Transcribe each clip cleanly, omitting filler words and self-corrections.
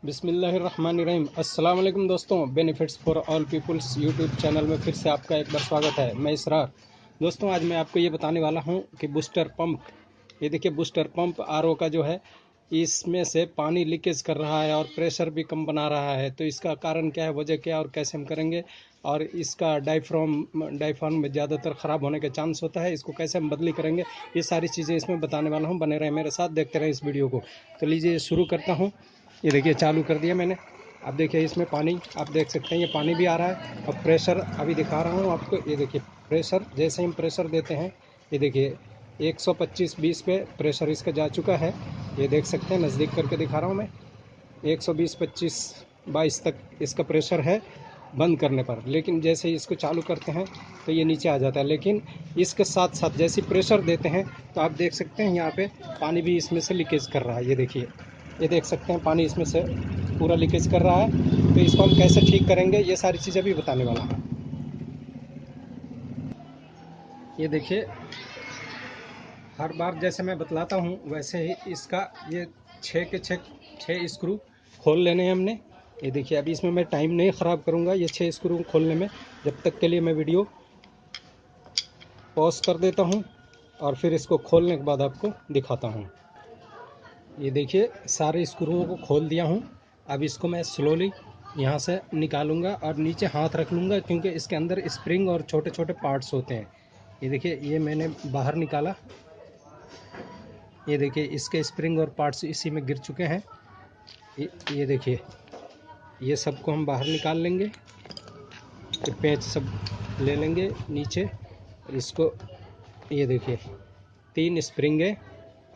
बिस्मिल्लाहिर्रहमानिर्रहीम। अस्सलाम वालेकुम दोस्तों, benefits for all peoples YouTube channel में फिर से आपका एक बार स्वागत है। मैं इसरार। दोस्तों, आज मैं आपको ये बताने वाला हूँ कि बूस्टर पंप, ये देखिए बूस्टर पंप आरओ का जो है, इसमें से पानी लीकेज कर रहा है और प्रेशर भी कम बना रहा है। तो इसका कारण क्या है, वजह क्या है और कैसे हम करेंगे, और इसका डायफ्राम में ज़्यादातर ख़राब होने के चांस होता है, इसको कैसे हम बदली करेंगे, ये सारी चीज़ें इसमें बताने वाला हूँ। बने रहे मेरे साथ, देखते रहे इस वीडियो को। तो लीजिए शुरू करता हूँ। ये देखिए चालू कर दिया मैंने। अब देखिए इसमें पानी आप देख सकते हैं, ये पानी भी आ रहा है और प्रेशर अभी दिखा रहा हूँ आपको। ये देखिए प्रेशर, जैसे हम प्रेशर देते हैं, ये देखिए 125-20 पे प्रेशर इसका जा चुका है। ये देख सकते हैं, नज़दीक करके दिखा रहा हूँ मैं। 120-25-22 तक इसका प्रेशर है बंद करने पर। लेकिन जैसे ही इसको चालू करते हैं तो ये नीचे आ जाता है। लेकिन इसके साथ साथ जैसे प्रेशर देते हैं तो आप देख सकते हैं यहाँ पे पानी भी इसमें से लीकेज कर रहा है। ये देखिए, ये देख सकते हैं पानी इसमें से पूरा लीकेज कर रहा है। तो इसको हम कैसे ठीक करेंगे, ये सारी चीज़ें भी बताने वाला हूँ। ये देखिए, हर बार जैसे मैं बतलाता हूँ वैसे ही इसका ये 6 के 6 स्क्रू खोल लेने हैं हमने। ये देखिए, अभी इसमें मैं टाइम नहीं ख़राब करूँगा ये 6 स्क्रू खोलने में। जब तक के लिए मैं वीडियो पॉज कर देता हूँ और फिर इसको खोलने के बाद आपको दिखाता हूँ। ये देखिए सारे स्क्रूओं को खोल दिया हूँ। अब इसको मैं स्लोली यहाँ से निकालूंगा और नीचे हाथ रख लूँगा, क्योंकि इसके अंदर स्प्रिंग और छोटे छोटे पार्ट्स होते हैं। ये देखिए, ये मैंने बाहर निकाला। ये देखिए इसके स्प्रिंग और पार्ट्स इसी में गिर चुके हैं। ये देखिए, ये सबको हम बाहर निकाल लेंगे। फिर पेंच सब ले लेंगे नीचे। इसको, ये देखिए 3 स्प्रिंग है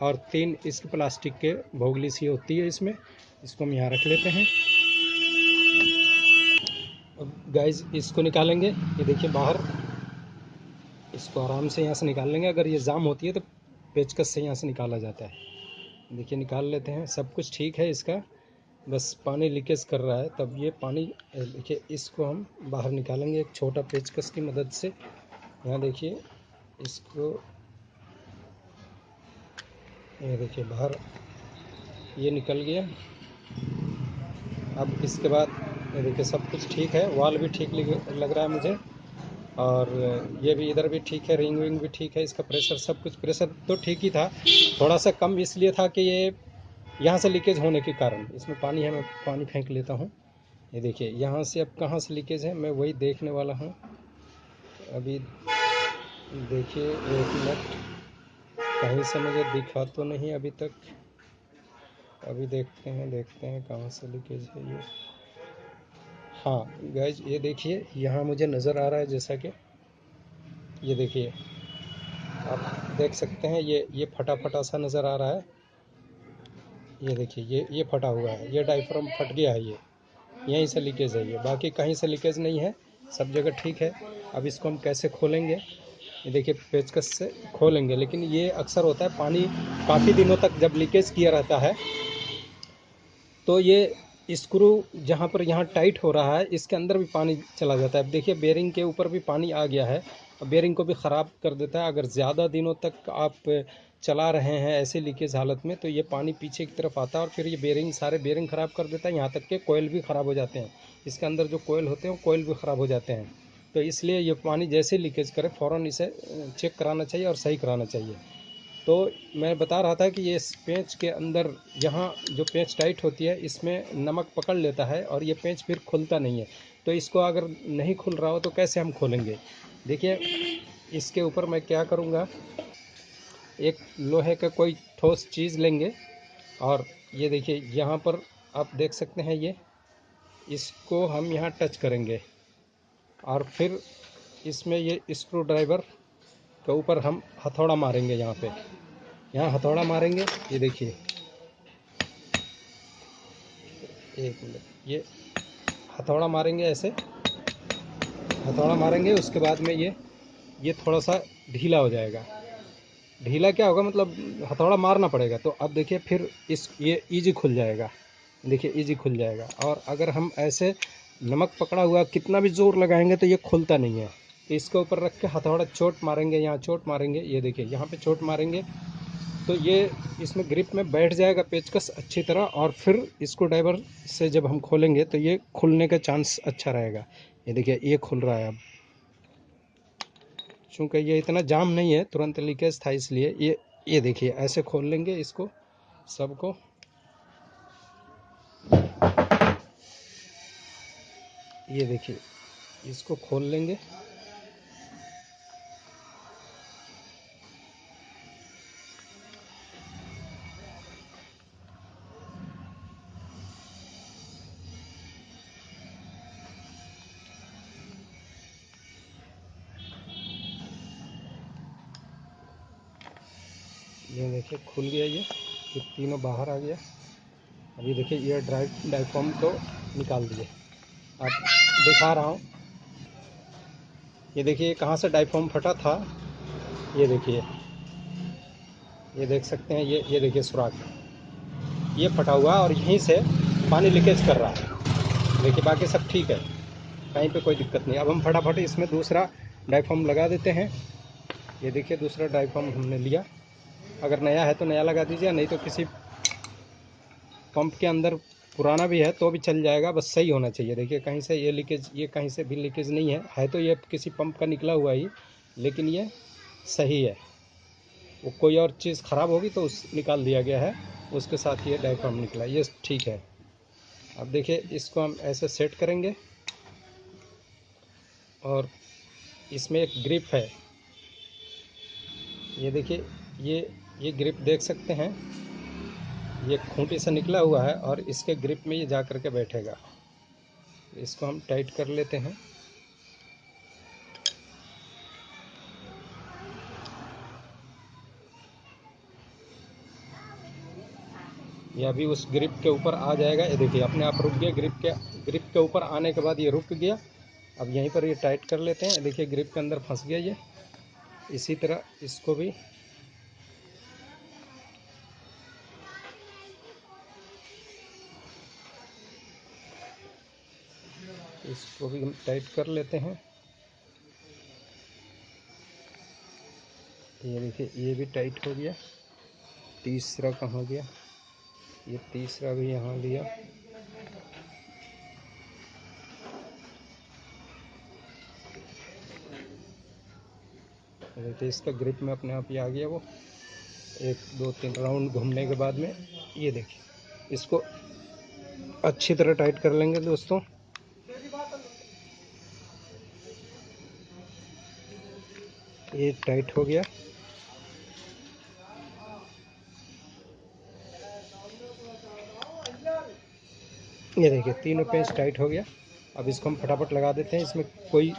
और 3 इसकी प्लास्टिक के भोगली सी होती है इसमें। इसको हम यहाँ रख लेते हैं। अब गाइज इसको निकालेंगे। ये देखिए बाहर, इसको आराम से यहाँ से निकाल लेंगे। अगर ये जाम होती है तो पेचकस से यहाँ से निकाला जाता है। देखिए निकाल लेते हैं। सब कुछ ठीक है इसका, बस पानी लीकेज कर रहा है। तब ये पानी, देखिए इसको हम बाहर निकालेंगे एक छोटा पेचकस की मदद से। यहाँ देखिए इसको, ये देखिए बाहर ये निकल गया। अब इसके बाद ये देखिए सब कुछ ठीक है, वाल भी ठीक लग रहा है मुझे, और ये भी इधर भी ठीक है, रिंग विंग भी ठीक है। इसका प्रेशर, सब कुछ प्रेशर तो ठीक ही था, थोड़ा सा कम इसलिए था कि ये यहाँ से लीकेज होने के कारण। इसमें पानी है, मैं पानी फेंक लेता हूँ। ये देखिए यहाँ से अब कहाँ से लीकेज है मैं वही देखने वाला हूँ अभी। देखिए एक मिनट, कहीं से मुझे दिखा तो नहीं अभी तक। अभी देखते हैं कहाँ से लीकेज है ये। हाँ गाइज, ये देखिए यहाँ मुझे नज़र आ रहा है, जैसा कि ये देखिए आप देख सकते हैं, ये फटा फटा सा नज़र आ रहा है। ये देखिए ये फटा हुआ है, ये डायफ्राम फट गया है। ये यहीं से लीकेज है, ये बाकी कहीं से लीकेज नहीं है, सब जगह ठीक है। अब इसको हम कैसे खोलेंगे, ये देखिए पेचकस से खोलेंगे। लेकिन ये अक्सर होता है, पानी काफ़ी दिनों तक जब लीकेज किया रहता है तो ये स्क्रू जहाँ पर यहाँ टाइट हो रहा है, इसके अंदर भी पानी चला जाता है। अब देखिए बेरिंग के ऊपर भी पानी आ गया है, बेरिंग को भी ख़राब कर देता है। अगर ज़्यादा दिनों तक आप चला रहे हैं ऐसे लीकेज हालत में, तो ये पानी पीछे की तरफ आता है और फिर ये बेरिंग, सारे बेरिंग ख़राब कर देता है। यहाँ तक के कोयल भी ख़राब हो जाते हैं, इसके अंदर जो कोयल होते हैं वो कोयल भी ख़राब हो जाते हैं। तो इसलिए ये पानी जैसे लीकेज करे फ़ौरन इसे चेक कराना चाहिए और सही कराना चाहिए। तो मैं बता रहा था कि ये पेंच के अंदर, यहाँ जो पेंच टाइट होती है इसमें नमक पकड़ लेता है और ये पेंच फिर खुलता नहीं है। तो इसको अगर नहीं खुल रहा हो तो कैसे हम खोलेंगे। देखिए इसके ऊपर मैं क्या करूँगा, एक लोहे का कोई ठोस चीज़ लेंगे और ये देखिए यहाँ पर आप देख सकते हैं, ये इसको हम यहाँ टच करेंगे और फिर इसमें ये स्क्रू ड्राइवर के ऊपर हम हथौड़ा मारेंगे। यहाँ हथौड़ा मारेंगे। ये देखिए, एक मिनट, ये हथौड़ा मारेंगे, ऐसे हथौड़ा मारेंगे। उसके बाद में ये थोड़ा सा ढीला हो जाएगा। ढीला क्या होगा, मतलब हथौड़ा मारना पड़ेगा। तो अब देखिए फिर ये इजी खुल जाएगा। देखिए इजी खुल जाएगा। और अगर हम ऐसे नमक पकड़ा हुआ कितना भी ज़ोर लगाएंगे तो ये खुलता नहीं है। तो इसके ऊपर रख के हथौड़ा चोट मारेंगे, यहाँ चोट मारेंगे। ये देखिए यहाँ पे चोट मारेंगे तो ये इसमें ग्रिप में बैठ जाएगा पेचकस अच्छी तरह, और फिर इसको ड्राइवर से जब हम खोलेंगे तो ये खुलने का चांस अच्छा रहेगा। ये देखिए ये खुल रहा है अब, चूँकि ये इतना जाम नहीं है, तुरंत लीकेज था इसलिए ये देखिए ऐसे खोल लेंगे इसको सबको। ये देखिए इसको खोल लेंगे। ये देखिए खुल गया, ये तीनों बाहर आ गया। अभी देखिए ये डायफ्राम को निकाल दिए, अब दिखा रहा हूँ। ये देखिए कहाँ से डायफ्राम फटा था, ये देखिए, ये देख सकते हैं, ये देखिए सुराख, ये फटा हुआ और यहीं से पानी लीकेज कर रहा है। देखिए बाकी सब ठीक है, कहीं पे कोई दिक्कत नहीं। अब हम फटाफट इसमें दूसरा डायफ्राम लगा देते हैं। ये देखिए दूसरा डायफ्राम हमने लिया। अगर नया है तो नया लगा दीजिए, नहीं तो किसी पंप के अंदर पुराना भी है तो भी चल जाएगा, बस सही होना चाहिए। देखिए कहीं से ये लीकेज, ये कहीं से भी लीकेज नहीं है तो ये किसी पंप का निकला हुआ ही, लेकिन ये सही है। वो कोई और चीज़ ख़राब होगी तो उस निकाल दिया गया है, उसके साथ ये डायफ्राम निकला, ये ठीक है। अब देखिए इसको हम ऐसे सेट करेंगे, और इसमें एक ग्रिप है, ये देखिए ये ग्रिप देख सकते हैं, ये खूंटी से निकला हुआ है और इसके ग्रिप में ये जा कर के बैठेगा। इसको हम टाइट कर लेते हैं। ये अभी उस ग्रिप के ऊपर आ जाएगा। ये देखिए अपने आप रुक गया, ग्रिप के ऊपर आने के बाद ये रुक गया। अब यहीं पर ये टाइट कर लेते हैं। देखिए ग्रिप के अंदर फंस गया ये। इसी तरह इसको भी हम टाइट कर लेते हैं। ये देखिए ये भी टाइट हो गया। तीसरा कहाँ गया, ये तीसरा भी यहाँ लिया। देखिए इसका ग्रिप में अपने आप ही आ गया वो, 1 2 3 राउंड घूमने के बाद में। ये देखिए इसको अच्छी तरह टाइट कर लेंगे दोस्तों। ये टाइट हो गया। ये देखिए तीनों पेंच टाइट हो गया। अब इसको हम फटाफट लगा देते हैं, इसमें कोई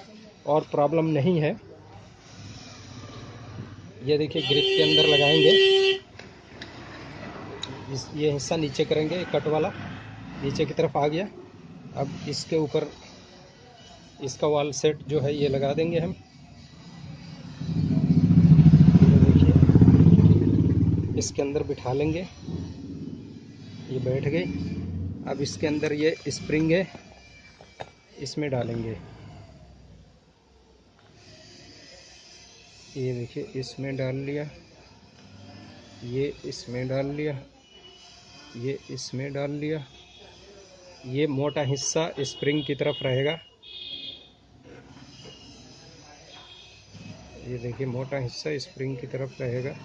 और प्रॉब्लम नहीं है। ये देखिए ग्रिप के अंदर लगाएंगे, ये हिस्सा नीचे करेंगे, कट वाला नीचे की तरफ आ गया। अब इसके ऊपर इसका वाल सेट जो है ये लगा देंगे हम। ये देखिए इसके अंदर बिठा लेंगे, ये बैठ गई। अब इसके अंदर ये स्प्रिंग है, इसमें डालेंगे। ये देखिए इसमें डाल लिया, ये इसमें डाल लिया, ये इसमें डाल लिया। ये मोटा हिस्सा स्प्रिंग की तरफ रहेगा। ये देखिए मोटा हिस्सा स्प्रिंग की तरफ रहेगा।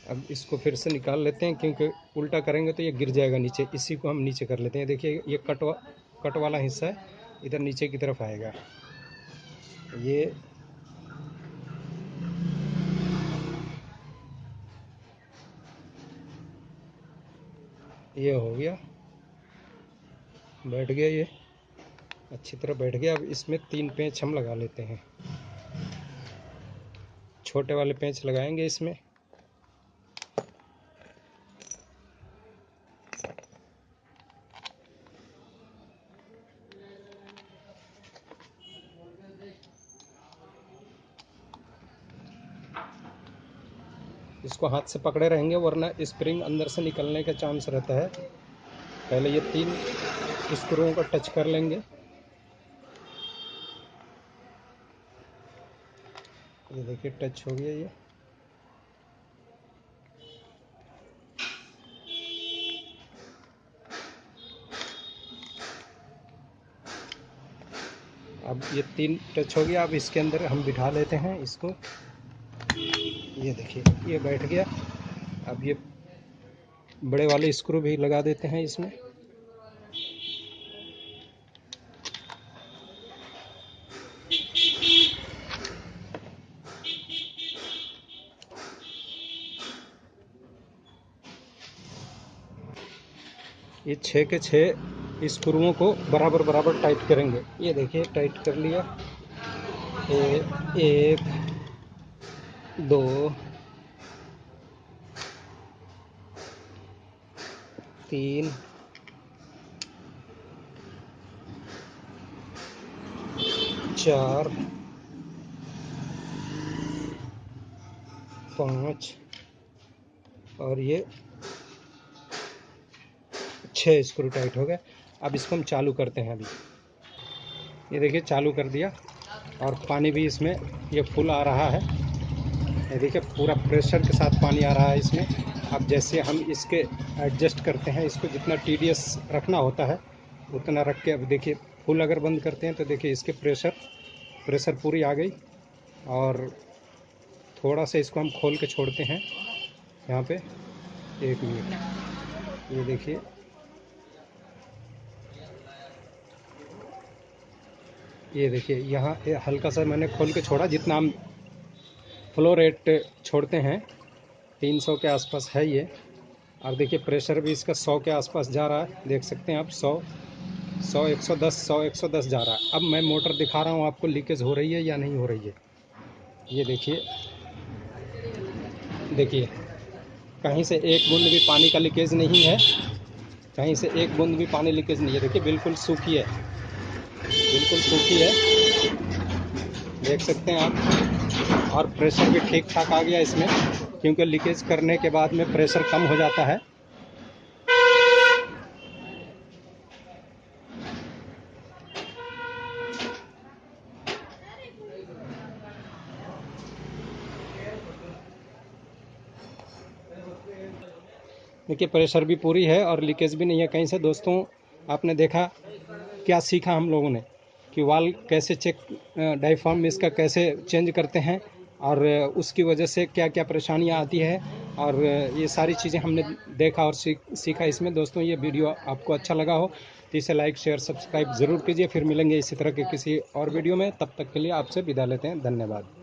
अब इसको फिर से निकाल लेते हैं, क्योंकि उल्टा करेंगे तो ये गिर जाएगा नीचे। इसी को हम नीचे कर लेते हैं। देखिए ये कट वाला हिस्सा है, इधर नीचे की तरफ आएगा। ये हो गया, बैठ गया, ये अच्छी तरह बैठ गया। अब इसमें 3 पेंच हम लगा लेते हैं, छोटे वाले पेंच लगाएंगे इसमें। इसको हाथ से पकड़े रहेंगे, वरना स्प्रिंग अंदर से निकलने का चांस रहता है। पहले ये 3 स्क्रूओं को टच कर लेंगे। ये देखिए टच हो गया ये। अब ये 3 टच हो गया। अब इसके अंदर हम बिठा लेते हैं इसको। ये देखिए ये बैठ गया। अब ये बड़े वाले स्क्रू भी लगा देते हैं इसमें। ये 6 के 6 स्क्रूओं को बराबर बराबर टाइट करेंगे। ये देखिए टाइट कर लिया। 1 2 3 4 5 और ये 6 स्क्रू टाइट हो गए। अब इसको हम चालू करते हैं। अभी ये देखिए चालू कर दिया और पानी भी इसमें ये फुल आ रहा है। ये देखिए पूरा प्रेशर के साथ पानी आ रहा है इसमें। अब जैसे हम इसके एडजस्ट करते हैं, इसको जितना TDS रखना होता है उतना रख के, अब देखिए फुल अगर बंद करते हैं तो देखिए इसके प्रेशर पूरी आ गई। और थोड़ा सा इसको हम खोल के छोड़ते हैं यहाँ पे। 1 मिनट। ये देखिए यहाँ हल्का सा मैंने खोल के छोड़ा। जितना हम फ्लो रेट छोड़ते हैं 300 के आसपास है ये। और देखिए प्रेशर भी इसका 100 के आसपास जा रहा है। देख सकते हैं आप 100 110 जा रहा है। अब मैं मोटर दिखा रहा हूँ आपको, लीकेज हो रही है या नहीं हो रही है। ये देखिए कहीं से एक बूंद भी पानी का लीकेज नहीं है। कहीं से एक बूंद भी पानी लीकेज नहीं है। देखिए बिल्कुल सूखी है, बिल्कुल सूखी है, देख सकते हैं आप। और प्रेशर भी ठीक ठाक आ गया इसमें, क्योंकि लीकेज करने के बाद में प्रेशर कम हो जाता है। देखिए प्रेशर भी पूरी है और लीकेज भी नहीं है कहीं से। दोस्तों आपने देखा क्या सीखा हम लोगों ने कि वाल्व कैसे चेक, डायफ्राम इसका कैसे चेंज करते हैं और उसकी वजह से क्या क्या परेशानियां आती है। और ये सारी चीज़ें हमने देखा और सीखा इसमें। दोस्तों ये वीडियो आपको अच्छा लगा हो तो इसे लाइक शेयर सब्सक्राइब ज़रूर कीजिए। फिर मिलेंगे इसी तरह के किसी और वीडियो में। तब तक के लिए आपसे विदा लेते हैं। धन्यवाद।